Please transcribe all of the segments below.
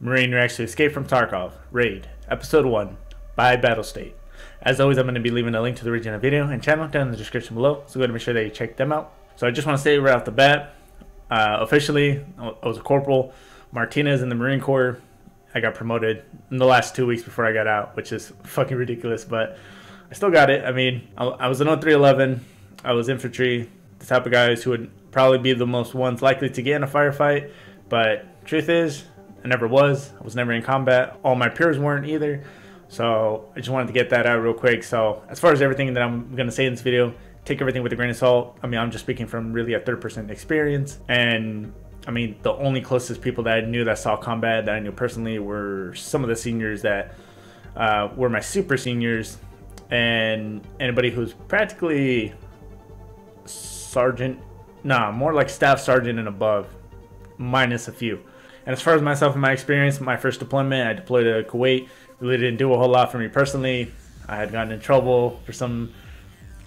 Marine Reacts to Escape from Tarkov, Raid, Episode 1, by Battlestate. As always, I'm going to be leaving a link to the original video and channel down in the description below, so go ahead and make sure that you check them out. So I just want to say right off the bat, officially, I was a corporal. Martinez in the Marine Corps. I got promoted in the last 2 weeks before I got out, which is fucking ridiculous, but I still got it. I mean, I was an 0311. I was infantry, the type of guys who would probably be the most ones likely to get in a firefight, but truth is, I never was. I was never in combat. All my peers weren't either. So I just wanted to get that out real quick. So as far as everything that I'm going to say in this video, take everything with a grain of salt. I mean, I'm just speaking from really a third-person experience. And I mean, the only closest people that I knew that saw combat that I knew personally were some of the seniors that were my super seniors, and anybody who's practically sergeant, more like staff sergeant and above, minus a few. And as far as myself and my experience, my first deployment, I deployed to Kuwait. Really didn't do a whole lot for me personally. I had gotten in trouble for some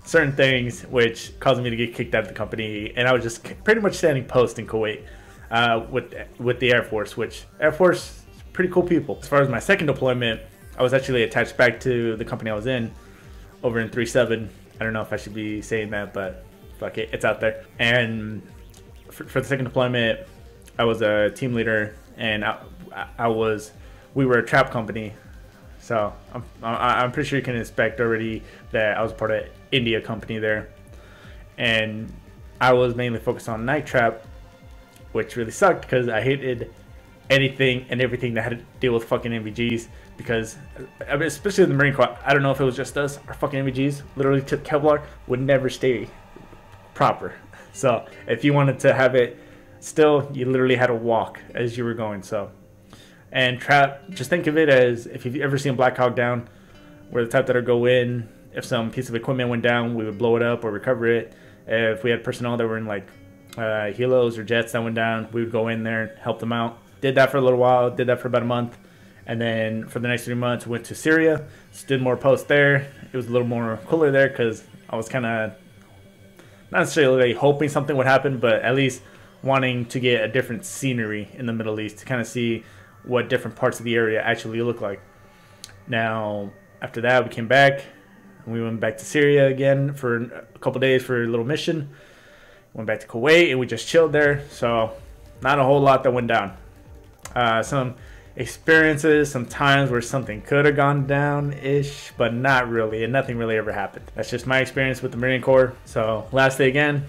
certain things, which caused me to get kicked out of the company. And I was just pretty much standing post in Kuwait with the Air Force, which Air Force is pretty cool people. As far as my second deployment, I was actually attached back to the company I was in over in 3-7. I don't know if I should be saying that, but fuck it, it's out there. And for the second deployment, I was a team leader, and we were a trap company. So I'm pretty sure you can expect already that I was part of India company there. And I was mainly focused on night trap, which really sucked because I hated anything and everything that had to deal with fucking NVGs. Because, I mean, especially in the Marine Corps, I don't know if it was just us, our fucking NVGs, literally Kevlar, would never stay proper. So if you wanted to have it still, you literally had to walk as you were going. So, and trap, just think of it as if you've ever seen Black Hawk Down, we're the type that'll go in. If some piece of equipment went down, we would blow it up or recover it. If we had personnel that were in like helos or jets that went down, we would go in there and help them out. Did that for a little while, did that for about a month. And then for the next 3 months, went to Syria, just did more posts there. It was a little more cooler there because I was kind of not necessarily hoping something would happen, but at least wanting to get a different scenery in the Middle East to kind of see what different parts of the area actually look like. Now, after that, we came back and we went back to Syria again for a couple days for a little mission. Went back to Kuwait and we just chilled there. So not a whole lot that went down. Some experiences, some times where something could have gone down-ish, but not really, and nothing really ever happened. That's just my experience with the Marine Corps. So lastly, again,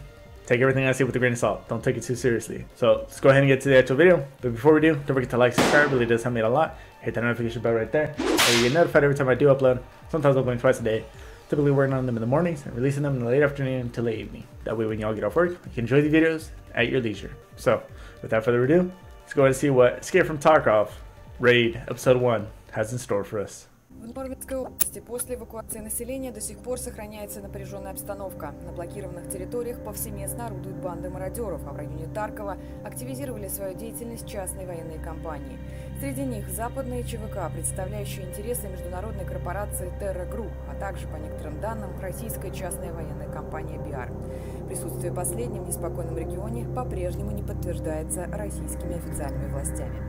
take everything I say with a grain of salt. Don't take it too seriously. So let's go ahead and get to the actual video. But before we do, don't forget to like, subscribe. It really does help me out a lot. Hit that notification bell right there, so you get notified every time I do upload. Sometimes I'm uploading twice a day. Typically working on them in the mornings and releasing them in the late afternoon until late evening. That way when y'all get off work, you can enjoy the videos at your leisure. So without further ado, let's go ahead and see what Escape from Tarkov, Raid, Episode 1 has in store for us. В Норвегской области после эвакуации населения до сих пор сохраняется напряженная обстановка. На блокированных территориях повсеместно орудуют банды мародеров, а в районе Таркова активизировали свою деятельность частные военные компании. Среди них западные ЧВК, представляющие интересы международной корпорации Terra Group, а также, по некоторым данным, российская частная военная компания BR. Присутствие последней в неспокойном регионе по-прежнему не подтверждается российскими официальными властями.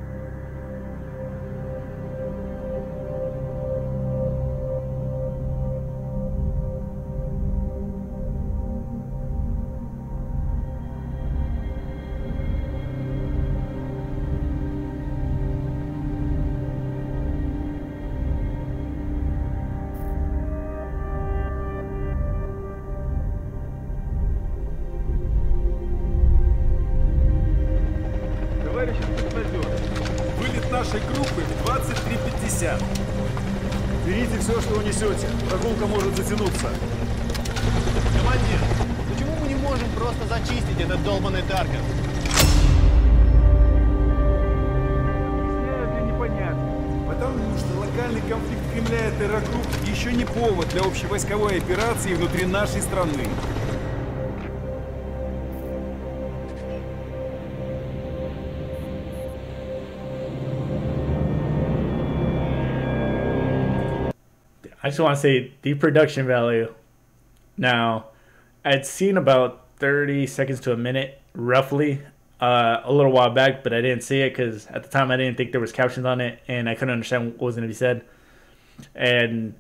Вылет нашей группы в 23:50. Берите все, что унесете. Прогулка может затянуться. Командир, почему мы не можем просто зачистить этот долбанный Тарков? Объясняю для непонятных. Потому что локальный конфликт Кремля и Terra Group еще не повод для общевойсковой операции внутри нашей страны. I just want to say the production value. Now, I'd seen about 30 seconds to a minute, roughly, a little while back, but I didn't see it because at the time I didn't think there was captions on it, and I couldn't understand what was going to be said. And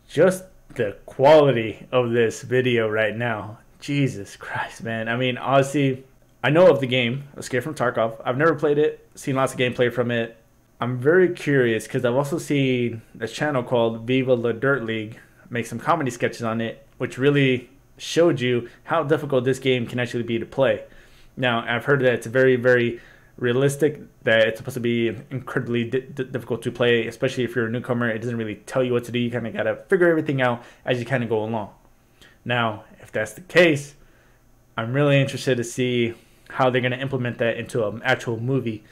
just the quality of this video right now, Jesus Christ, man. I mean, honestly, I know of the game, Escape from Tarkov. I've never played it, seen lots of gameplay from it. I'm very curious because I've also seen this channel called Viva La Dirt League make some comedy sketches on it, which really showed you how difficult this game can actually be to play. Now, I've heard that it's very, very realistic, that it's supposed to be incredibly difficult to play, especially if you're a newcomer. It doesn't really tell you what to do. You kind of got to figure everything out as you kind of go along. Now, if that's the case, I'm really interested to see how they're going to implement that into an actual movie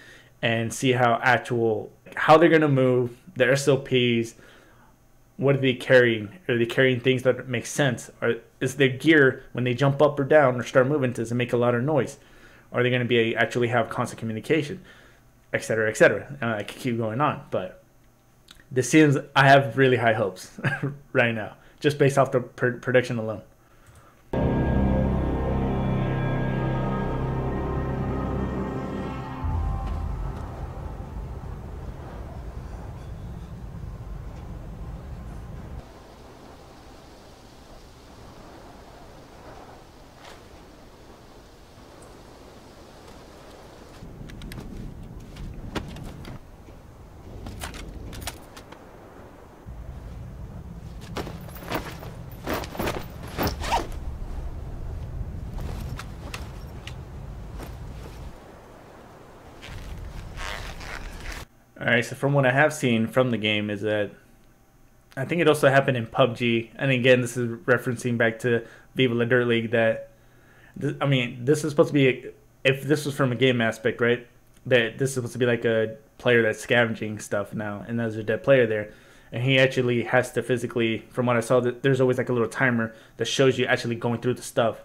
and see how they're going to move, their SOPs. What are they carrying? Are they carrying things that make sense? Or is their gear, when they jump up or down or start moving, does it make a lot of noise? Are they going to actually have constant communication, etc., etc.? I could keep going on, but this seems, I have really high hopes right now, just based off the production alone. Alright, so from what I have seen from the game is that I think it also happened in PUBG, and again, this is referencing back to Viva La Dirt League, that, I mean, this is supposed to be, if this was from a game aspect, right, that this is supposed to be like a player that's scavenging stuff now, and there's a dead player there, and he actually has to physically, from what I saw, that there's always like a little timer that shows you actually going through the stuff,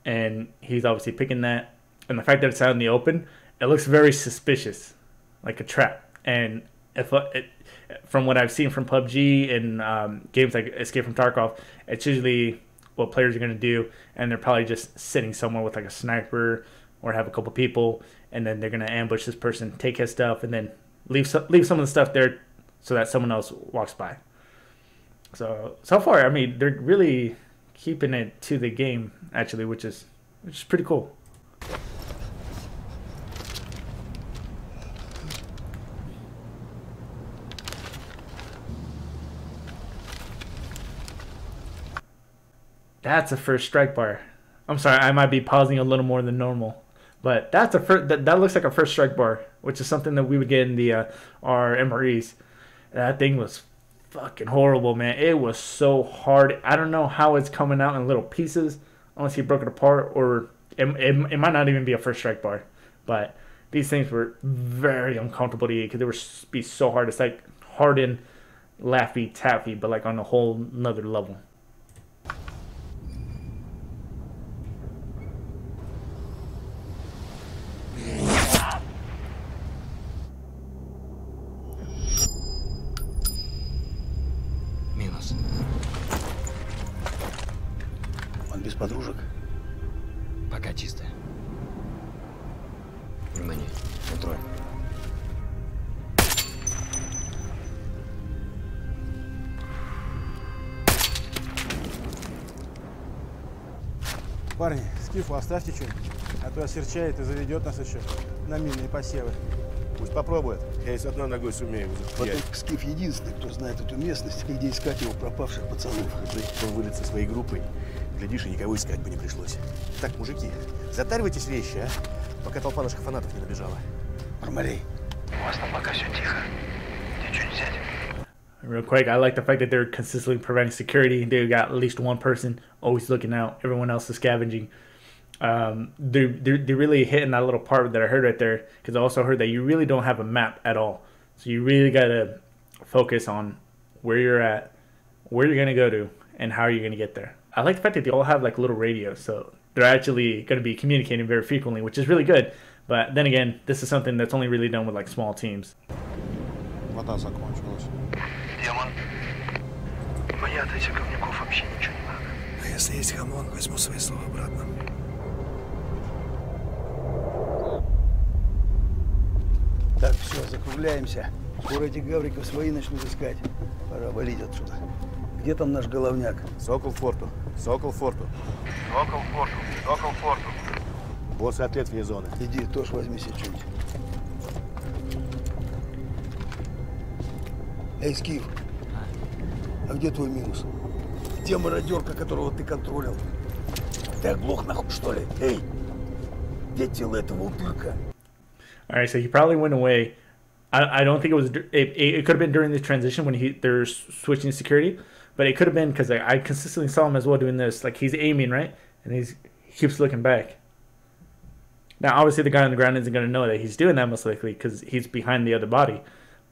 and he's obviously picking that, and the fact that it's out in the open, it looks very suspicious, like a trap. And from what I've seen from PUBG and games like Escape from Tarkov, it's usually what players are going to do, and they're probably just sitting somewhere with like a sniper or have a couple people, and then they're going to ambush this person, take his stuff, and then leave some of the stuff there so that someone else walks by. So far, I mean, they're really keeping it to the game, actually, which is pretty cool. That's a first strike bar. I'm sorry, I might be pausing a little more than normal, but that's that looks like a first strike bar, which is something that we would get in the our MREs. That thing was fucking horrible, man. It was so hard. I don't know how it's coming out in little pieces, unless you broke it apart, or it might not even be a first strike bar. But these things were very uncomfortable to eat because they were be so hard. It's like hardened Laffy Taffy, but like on a whole nother level. Он без подружек? Пока чисто. Внимание, контроль. Парни, скифу оставьте что-нибудь, а то осерчает и заведет нас еще на минные посевы. Пусть попробует. Я и с одной ногой сумею его Вот захуярить. Скиф единственный, кто знает эту местность, и где искать его пропавших пацанов. Он вылет со своей группой. Глядишь, и никого искать бы не пришлось. Так, мужики, затаривайтесь вещи, а? Пока толпа наших фанатов не набежала. Бармалей. У вас там пока все тихо. Ничего не взять. Real quick, I like the fact that they're consistently providing security. They got at least one person always looking out. Everyone else is scavenging. They're really hitting that little part that I heard right there, because I also heard that you really don't have a map at all. So you really got to focus on where you're at, where you're going to go to, and how you're going to get there. I like the fact that they all have like little radios, so they're actually going to be communicating very frequently, which is really good. But then again, this is something that's only really done with like small teams. Вода закончилась. Демон. Мне от этих говнюков вообще ничего не надо. А если есть хамон, возьму свои слова обратно. Закругляемся. Скоро этих гавриков свои начнут искать. Пора валить отсюда. Где там наш головняк? Сокол форту. Сокол форту. Сокол форту. Сокол форту. Босс атлет вне зоны. Иди, тоже возьми себе что-нибудь. Эй, Скиф, а где твой минус? Где мародерка, которого ты контролил? Ты оглох нахуй, что ли? Эй, где тело этого утырка? All right, so he probably went away. I don't think it was. It could have been during the transition when they're switching security, but it could have been because I consistently saw him as well doing this. Like he's aiming right, and he keeps looking back. Now, obviously, the guy on the ground isn't going to know that he's doing that most likely because he's behind the other body.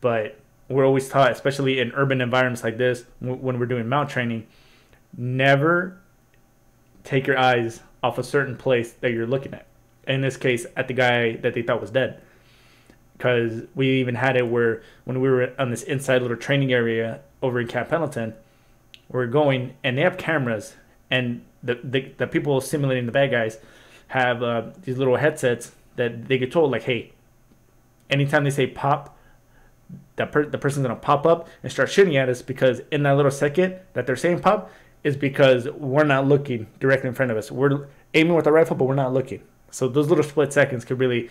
But we're always taught, especially in urban environments like this, when we're doing mount training, never take your eyes off a certain place that you're looking at. In this case, at the guy that they thought was dead. Because we even had it where when we were on this inside little training area over in Camp Pendleton, we're going and they have cameras, and the people simulating the bad guys have these little headsets that they get told, like, hey, anytime they say pop, the person's going to pop up and start shooting at us, because in that little second that they're saying pop is because we're not looking directly in front of us. We're aiming with a rifle, but we're not looking. So those little split seconds could really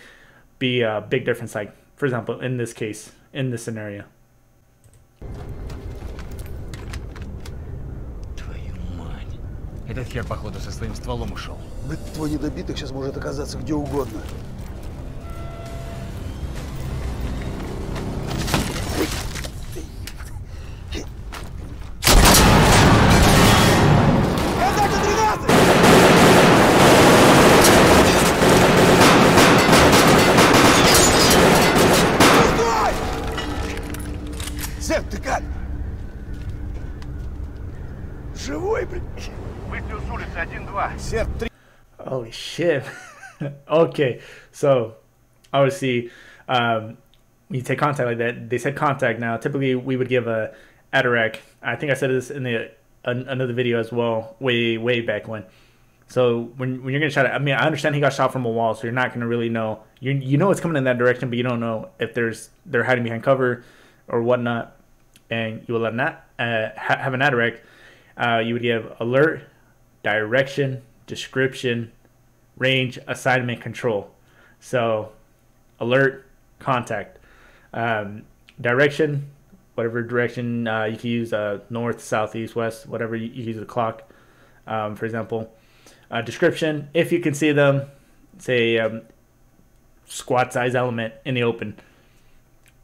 be a big difference. Like, for example, in this case, in this scenario. Твою мать. Этот хер, походу, со своим стволом ушел. Бык твой недобиток сейчас может оказаться где угодно. Сэм, ты как? Живой, блин. Выстрел с улицы 1-2. Сэр, 3. Holy shit. Okay, so obviously when you take contact like that, they said contact. Now typically we would give a Atarac. I think I said this in another video as well, way back when. So when you're gonna shot at, I mean, I understand he got shot from a wall, so you're not gonna really know. You know it's coming in that direction, but you don't know if they're hiding behind cover or whatnot. And you will have an Atarac. You would give alert, direction, description, range, assignment, control. So alert, contact, direction, whatever direction you can use, north, south, east, west, whatever you use the clock, for example. Description, if you can see them, say squat size element in the open.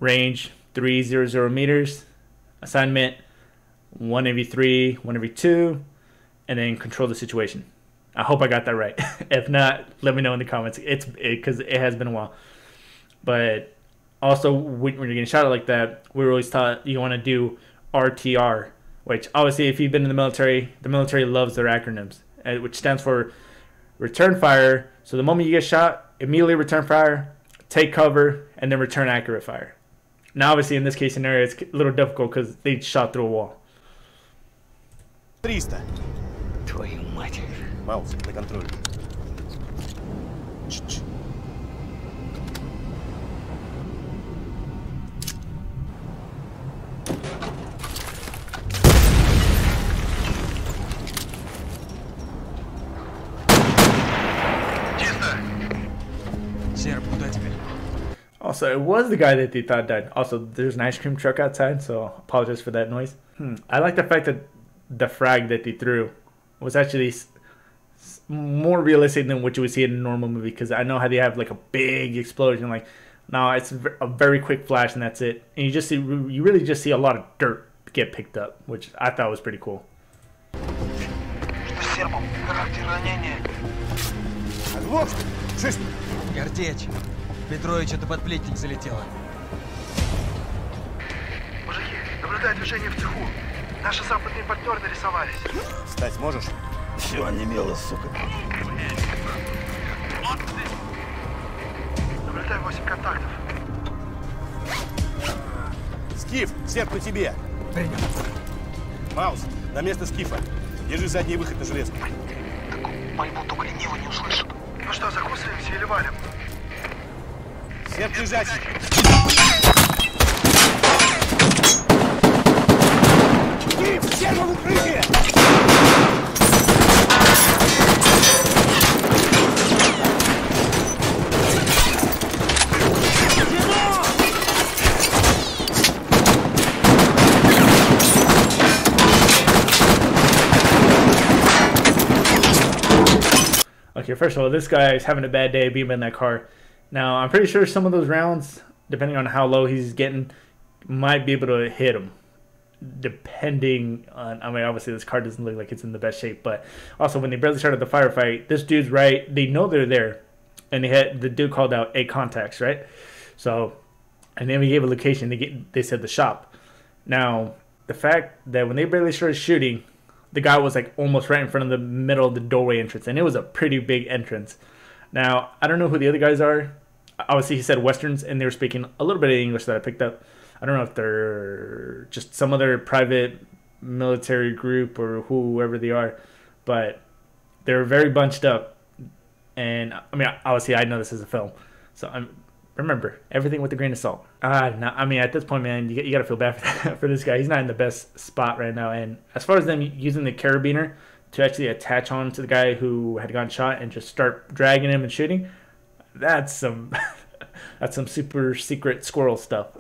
Range 300 meters. Assignment 1 every 3, 1 every 2, and then control the situation. I hope I got that right. If not, let me know in the comments. Because it has been a while. But also, when you're getting shot at like that, we were always taught you want to do RTR, which obviously, if you've been in the military loves their acronyms, which stands for return fire. So the moment you get shot, immediately return fire, take cover, and then return accurate fire. Now, obviously, in this case scenario, it's a little difficult because they shot through a wall. 300. Твою мать. Маус, на контроль. Серп, куда теперь? Also, it was the guy that they thought died. Also, there's an ice cream truck outside, so apologize for that noise. I like the fact that the frag that they threw was actually more realistic than what you would see in a normal movie, because I know how they have like a big explosion. Like, no, it's a very quick flash and that's it. And you really just see a lot of dirt get picked up, which I thought was pretty cool. Сербом, характер ранения. Оглох! Шесть! Картечь. Петрович, это под плетник залетело. Мужики, наблюдаю движение в цеху. Наши западные партнеры нарисовались. Встать можешь? Все онемело, сука. Наблюдаю 8 контактов. Скиф, Серп на тебе. Принял. Маус, на место Скифа. Держи задний выход на железку. Такую мольбу только ленивый не услышит. Ну что, закусываемся или валим? Серп, лежать! Okay, first of all, this guy is having a bad day being in that car. Now, I'm pretty sure some of those rounds, depending on how low he's getting, might be able to hit him. Depending on, I mean, obviously this car doesn't look like it's in the best shape, but also when they barely started the firefight, this dude's right. They know they're there, and the dude called out 8 contacts, right? So, and then we gave a location. They said the shop. Now, the fact that when they barely started shooting, the guy was like almost right in front of the middle of the doorway entrance, and it was a pretty big entrance. Now, I don't know who the other guys are. Obviously, he said Westerns, and they were speaking a little bit of English that I picked up. I don't know if they're just some other private military group or whoever they are, but they're very bunched up. And, I mean, obviously, I know this is a film, so remember, everything with a grain of salt. No, I mean, at this point, man, you got to feel bad for this guy. He's not in the best spot right now. And as far as them using the carabiner to actually attach on to the guy who had gotten shot and just start dragging him and shooting, that's some that's some super secret squirrel stuff.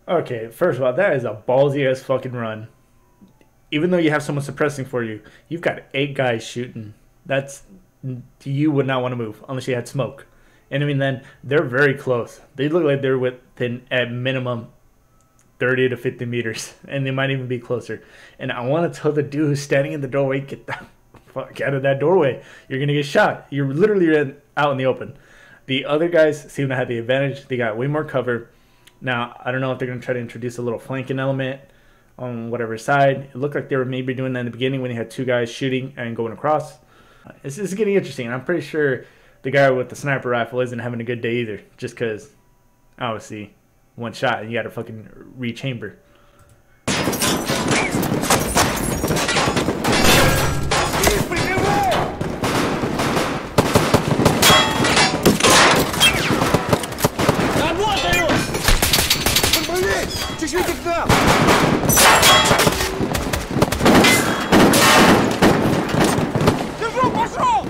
Okay, first of all, that is a ballsy ass fucking run. Even though you have someone suppressing for you, you've got 8 guys shooting. You would not want to move unless you had smoke. And I mean, then they're very close. They look like they're within at minimum 30 to 50 meters, and they might even be closer. And I want to tell the dude who's standing in the doorway, get the fuck out of that doorway. You're gonna get shot. You're literally out in the open. The other guys seem to have the advantage. They got way more cover. Now, I don't know if they're going to try to introduce a little flanking element on whatever side. It looked like they were maybe doing that in the beginning when you had 2 guys shooting and going across. This is getting interesting. I'm pretty sure the guy with the sniper rifle isn't having a good day either, just because, obviously, 1 shot and you got to fucking rechamber. Чуть-чуть к нам! Держу, пошел!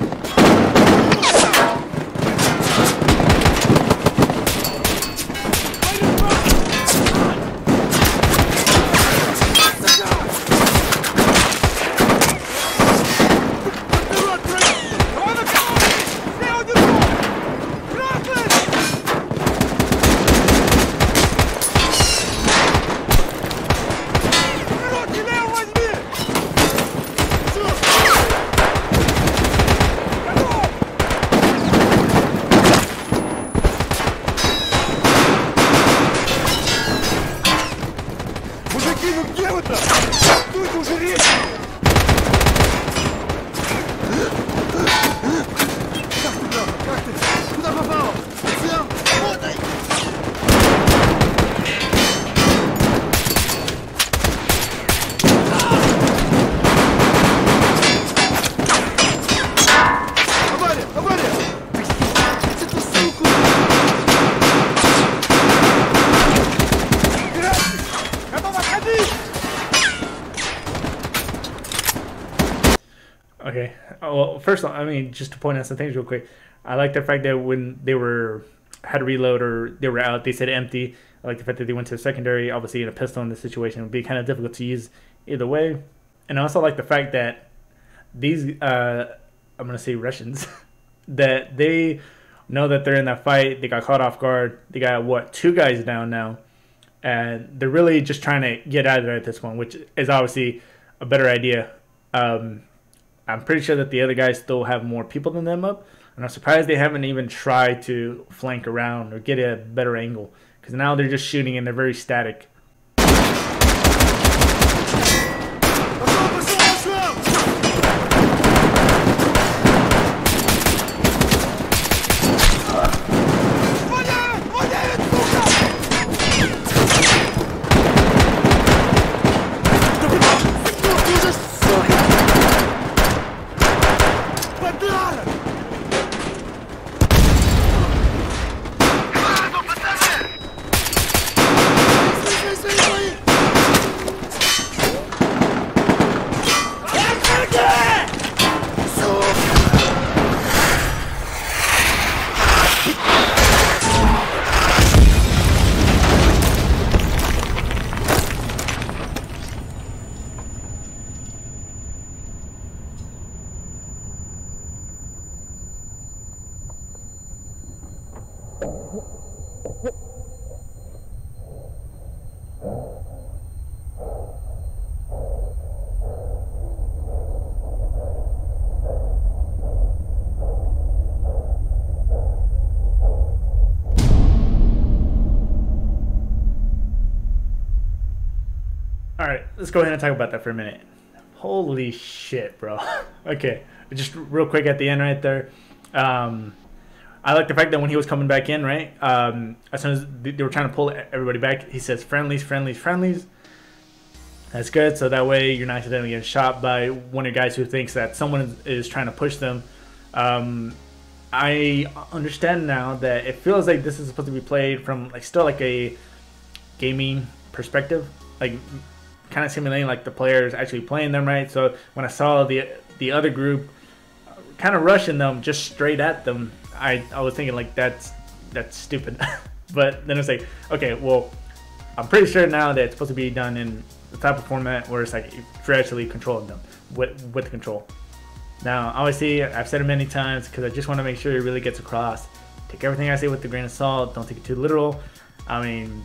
Okay. Well, first of all, I mean, just to point out some things real quick, I like the fact that when they had to reload or they were out, they said empty. I like the fact that they went to a secondary. Obviously, in a pistol in this situation, it would be kind of difficult to use either way. And I also like the fact that these, I'm going to say Russians, that they know that they're in that fight. They got caught off guard. They got, what, 2 guys down now. And they're really just trying to get out of there at this point, which is obviously a better idea. I'm pretty sure that the other guys still have more people than them up. And I'm surprised they haven't even tried to flank around or get a better angle. Because now they're just shooting and they're very static. Пошел, пошел, пошел! Alright, let's go ahead and talk about that for a minute. Holy shit, bro. Okay, just real quick at the end right there. I like the fact that when he was coming back in, right, as soon as they were trying to pull everybody back, he says friendlies, friendlies, friendlies. That's good, so that way you're not accidentally getting shot by one of your guys who thinks that someone is trying to push them. I understand now that it feels like this is supposed to be played from like still like a gaming perspective, like kind of simulating like the players actually playing them, right? So when I saw the other group kind of rushing them just straight at them, I was thinking like that's stupid. But then it's like, okay, well, I'm pretty sure now that it's supposed to be done in the type of format where it's like you're actually controlling them with the control. Now, obviously, I've said it many times because I just want to make sure it really gets across. Take everything I say with a grain of salt. Don't take it too literal. I mean,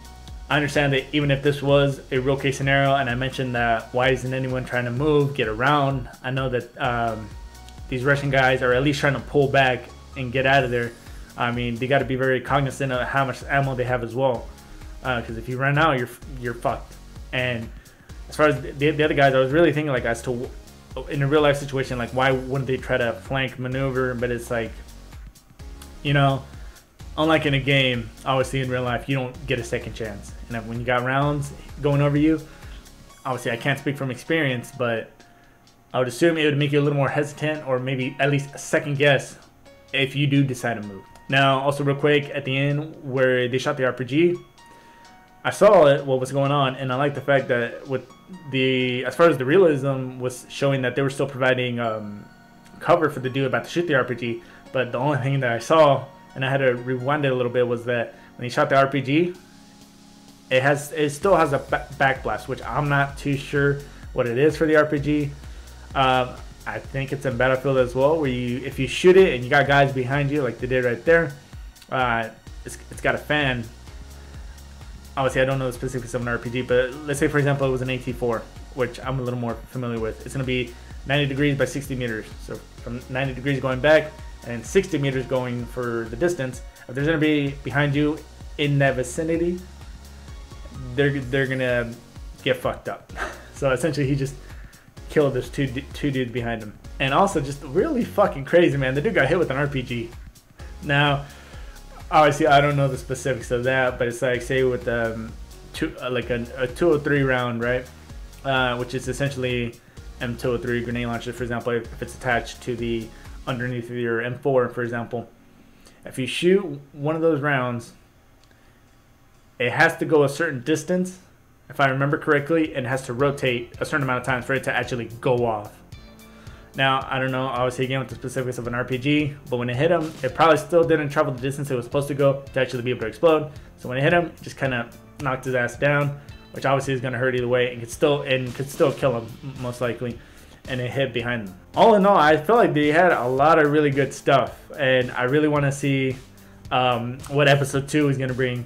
I understand that even if this was a real case scenario, and I mentioned that why isn't anyone trying to move, get around? I know that these Russian guys are at least trying to pull back and get out of there. I mean, they got to be very cognizant of how much ammo they have as well. Because if you run out, you're fucked. And as far as the other guys, I was really thinking like as to in a real life situation, like why wouldn't they try to flank maneuver? But it's like, you know, unlike in a game, obviously in real life you don't get a second chance. And when you got rounds going over you, obviously I can't speak from experience, but I would assume it would make you a little more hesitant or maybe at least a second guess if you do decide to move. Now, also real quick at the end where they shot the RPG, I saw it, what was going on, and I like the fact that with as far as the realism was showing that they were still providing cover for the dude about to shoot the RPG, but the only thing that I saw, and I had to rewind it a little bit, was that when he shot the RPG, it still has a backblast, which I'm not too sure what it is for the RPG. I think it's in Battlefield as well, where if you shoot it and you got guys behind you, like they did right there, it's got a fan. Obviously, I don't know the specifics of an RPG, but let's say, for example, it was an AT4, which I'm a little more familiar with. It's going to be 90 degrees by 60 meters. So from 90 degrees going back and 60 meters going for the distance, if there's going to be behind you in that vicinity, they're going to get fucked up. So essentially, he just killed those two dudes behind him. And also, just really fucking crazy, man. The dude got hit with an RPG. Now, obviously, I don't know the specifics of that, but it's like, say, with like a 203 round, right? Which is essentially M203 grenade launcher, for example, if it's attached to the underneath of your M4, for example. If you shoot one of those rounds, it has to go a certain distance, if I remember correctly, and it has to rotate a certain amount of times for it to actually go off. Now, I don't know, obviously, again, with the specifics of an RPG, but when it hit him, it probably still didn't travel the distance it was supposed to go to actually be able to explode. So when it hit him, it just kind of knocked his ass down, which obviously is going to hurt either way, and could still kill him, most likely, and it hit behind them. All in all, I feel like they had a lot of really good stuff, and I really want to see what episode 2 is going to bring.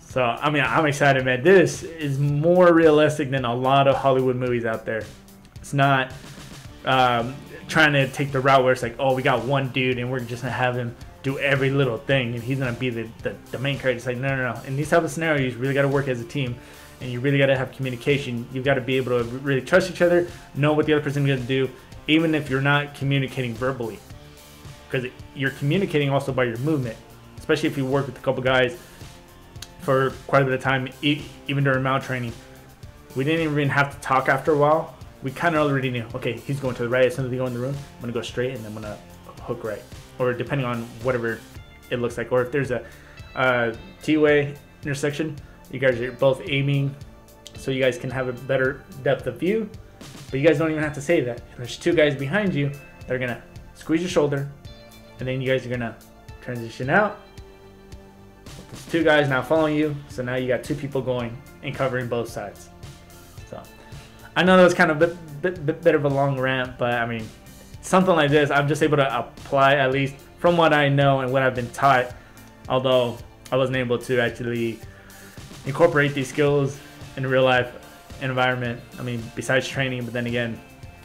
So, I mean, I'm excited, man. This is more realistic than a lot of Hollywood movies out there. It's not trying to take the route where it's like, oh, we got one dude and we're just gonna have him do every little thing and he's gonna be the main character. It's like, no. In these type of scenarios, you really got to work as a team, and you really got to have communication. You've got to be able to really trust each other, know what the other person is gonna do, even if you're not communicating verbally, because you're communicating also by your movement. Especially if you work with a couple guys for quite a bit of time, even during mount training, we didn't even have to talk after a while. We kind of already knew, okay, he's going to the right. As soon as we go in the room, I'm going to go straight and then I'm going to hook right. Or depending on whatever it looks like. Or if there's a T-way intersection, you guys are both aiming so you guys can have a better depth of view. But you guys don't even have to say that. There's two guys behind you that are going to squeeze your shoulder. And then you guys are going to transition out. There's two guys now following you. So now you got two people going and covering both sides. So I know that was kind of a bit of a long rant, but I mean, something like this, I'm just able to apply, at least from what I know and what I've been taught, although I wasn't able to actually incorporate these skills in a real life environment. I mean, besides training, but then again,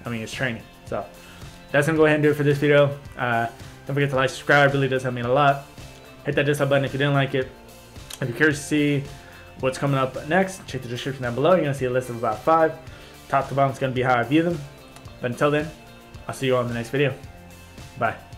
I mean, it's training. So that's gonna go ahead and do it for this video. Don't forget to like, subscribe, it really does help me a lot. Hit that dislike button if you didn't like it. If you're curious to see what's coming up next, check the description down below. You're gonna see a list of about 5. Top to bottom is gonna be how I view them. But until then, I'll see you all in the next video. Bye.